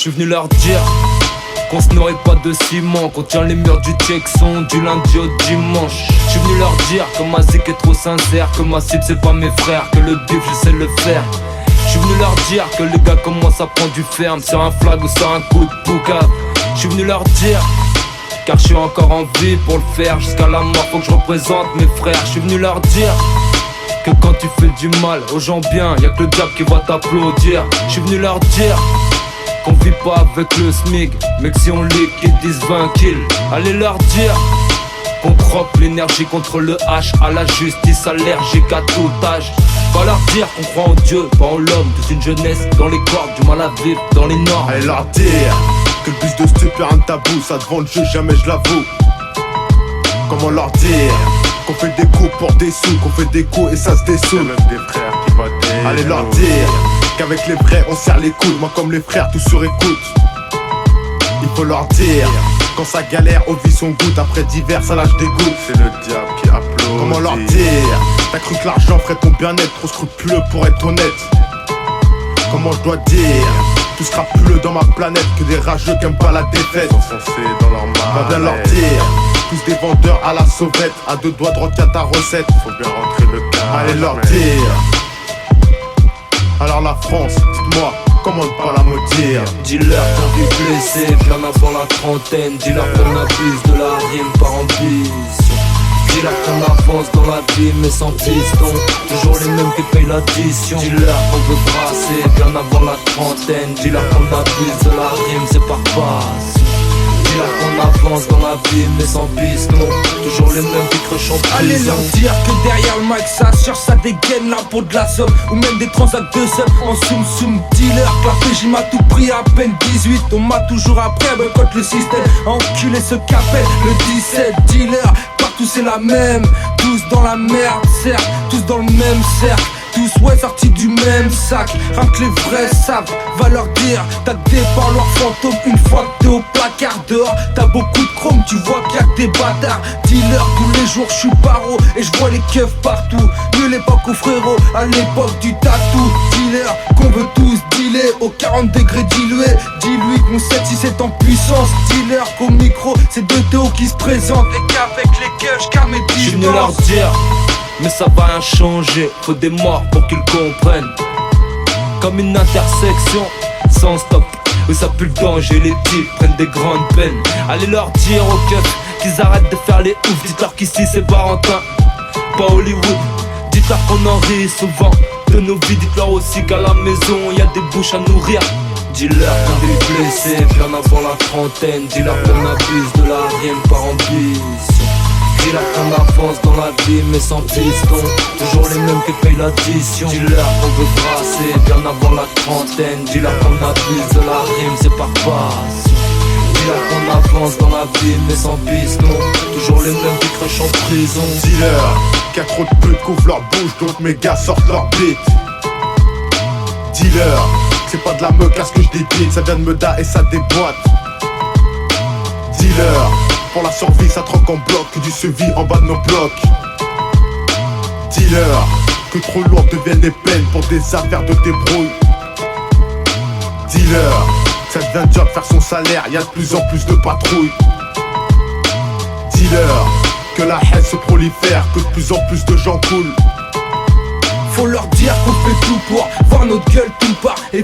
J'suis venu leur dire qu'on se nourrit pas de ciment, qu'on tient les murs du Texon du lundi au dimanche. J'suis venu leur dire que ma zik est trop sincère, que ma cible c'est pas mes frères, que le bif je sais le faire. J'suis venu leur dire que les gars comme moi ça prend du ferme, sur un flag ou sur un coup de pouca. J'suis venu leur dire, car j'suis encore en vie pour le faire, jusqu'à la mort faut que je représente mes frères. J'suis venu leur dire que quand tu fais du mal aux gens bien, y'a que le diable qui va t'applaudir. J'suis venu leur dire qu'on vit pas avec le SMIC, mais que si on liquide 10-20 kills, allez leur dire qu'on croque l'énergie contre le H, à la justice allergique à tout âge. Va leur dire qu'on croit en Dieu, pas en l'homme, toute une jeunesse dans les cordes, du mal à vivre dans les normes. Allez leur dire que le bus de stupé un tabou, ça devant le jeu jamais je l'avoue. Comment leur dire qu'on fait des coups pour des sous, qu'on fait des coups et ça se dessoule. Même des frères qui votent. Allez leur dire qu'avec les vrais on serre les coudes, moi comme les frères tout sur écoute. Il faut leur dire quand ça galère on vit son goutte, après divers ça lâche des gouttes. C'est le diable qui applaudit. Comment leur dire t'as cru que l'argent ferait ton bien-être, trop scrupuleux pour être honnête. Comment je dois dire tout scrapuleux dans ma planète, que des rageux qui aiment pas la défaite. Enfoncés dans leur mal. Va bien leur dire tous des vendeurs à la sauvette, à deux doigts de requin ta recette. Faut bien rentrer le cas. Allez leur dire. Alors la France, dites-moi, comment ne pas la maudire? Dis-leur qu'on vit blessé, bien avant la trentaine. Dis-leur qu'on abuse de la rime par ambition. Dis-leur qu'on avance dans la vie mais sans piston, toujours les mêmes qui payent l'addition. Dis-leur qu'on veut brasser, bien avant la trentaine. Dis-leur qu'on abuse de la rime, c'est par passion. Dis-leur qu'on avance dans la vie mais sans piston, toujours les mêmes qui crachent en prison. Allez leur dire que derrière le mic ça cherche, ça dégaine là pour de la somme, ou même des transacts de sub en soum dealer. Que la PJ m'a tout pris à peine 18, on m'a toujours appris à boycotter le système, à enculer ce qu'appelle le 17 dealer. Partout c'est la même, tous dans la merde certes, tous dans le même cercle, tous ouais sortis du même sac. Rien que les vrais savent, va leur dire t'as que des parloirs fantômes une fois que t'es au placard dehors. T'as beaucoup de chrome, tu vois qu'il y a que des bâtards. Dealer tous les jours, j'suis paro et j'vois les keufs partout. Mieux l'époque au frérot, à l'époque du tatou. Dealer qu'on veut tous dealer au 40 degrés dilué. Dis-lui qu'on sait si c'est en puissance. Dealer qu'au micro, c'est deux Théo qui se présentent, et qu'avec les keufs j'calme mes J'suis venu leur dire mais ça va rien changer, faut des morts pour qu'ils comprennent. Comme une intersection, sans stop, où ça pue le danger, les types prennent des grandes peines. Allez leur dire aux keufs qu'ils arrêtent de faire les oufs. Dites-leur qu'ici c'est Valentin, pas Hollywood. Dites-leur qu'on en rit souvent de nos vies. Dites-leur aussi qu'à la maison y a des bouches à nourrir. Dis-leur qu'on est blessé, bien avant la trentaine. Dis-leur qu'on abuse de la rime par ambition. Dis-leur qu'on avance dans la vie mais sans piston, toujours les mêmes qui payent l'addition. Dis-leur qu'on veut brasser bien avant la trentaine. Dis-leur qu'on abuse de la rime, c'est par passion. Dis-leur qu'on avance dans la vie mais sans piston, toujours les mêmes qui crachent en prison. Dis-leur qu'il y a trop de putes qui ouvrent leur bouche, donc mes gars sortent leur bite. Dis-leur que c'est pas de la meuk à ce que je débite, ça vient de Meda et ça déboîte. Dis-leur pour la survie ça troque en bloc, que du suivi en bas de nos blocs. Dis-leur que trop lourd deviennent les peines pour des affaires de débrouille. Dis-leur que ça devient job faire son salaire, y'a de plus en plus de patrouilles. Dis-leur que la haine se prolifère, que de plus en plus de gens coulent. Faut leur dire qu'on fait tout pour voir notre gueule tout part, et